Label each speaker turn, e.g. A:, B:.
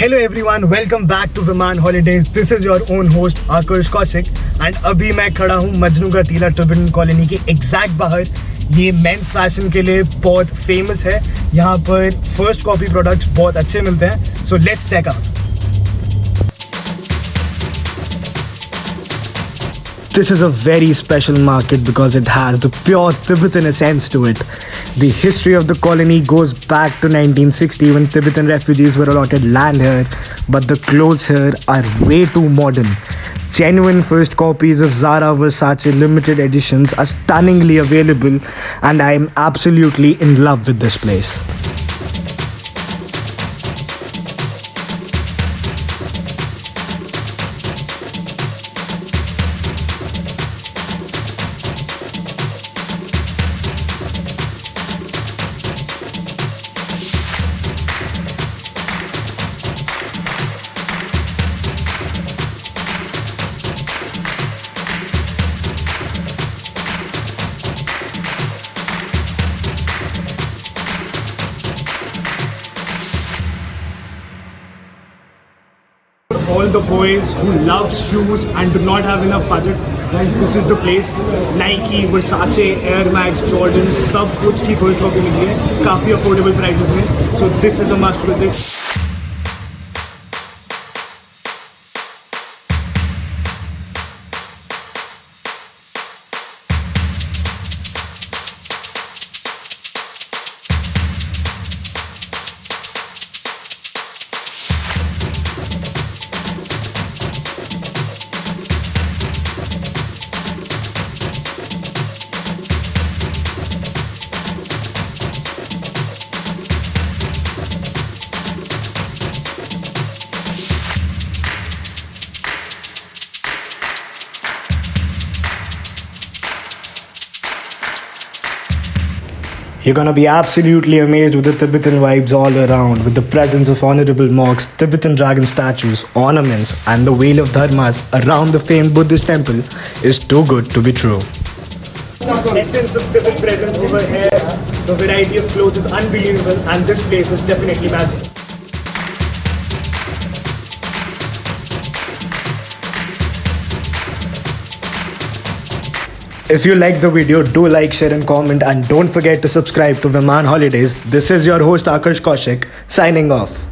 A: Hello everyone, welcome back to Veemaan Holidays. This is your own host Akash Kaushik and अभी मैं खड़ा हूँ मजनू का टीला टिबेटन कॉलोनी के एग्जैक्ट बाहर. ये मेंस फैशन के लिए बहुत फेमस है. यहाँ पर फर्स्ट कॉपी प्रोडक्ट्स बहुत अच्छे मिलते हैं. So let's check out. This is a very special market because it has the pure Tibetan essence to it. The history of the colony goes back to 1960 when Tibetan refugees were allotted land here, but the clothes here are way too modern. Genuine first copies of Zara Versace limited editions are stunningly available, and I am absolutely in love with this place. All the boys who love shoes and do not have enough budget, this is the place. Nike, Versace, Air Max, Jordan, सब कुछ की first copy मिली है काफ़ी affordable prices में. So this is a must visit. You're gonna be absolutely amazed with the Tibetan vibes all around, with the presence of honorable monks, Tibetan dragon statues, ornaments, and the veil of dharmas around the famed Buddhist temple is too good to be true. The essence of Tibet present over here, the variety of clothes is unbelievable, and this place is definitely magic. If you liked the video, do like, share and comment, and don't forget to subscribe to Veemaan Holidays. This is your host Akash Kaushik signing off.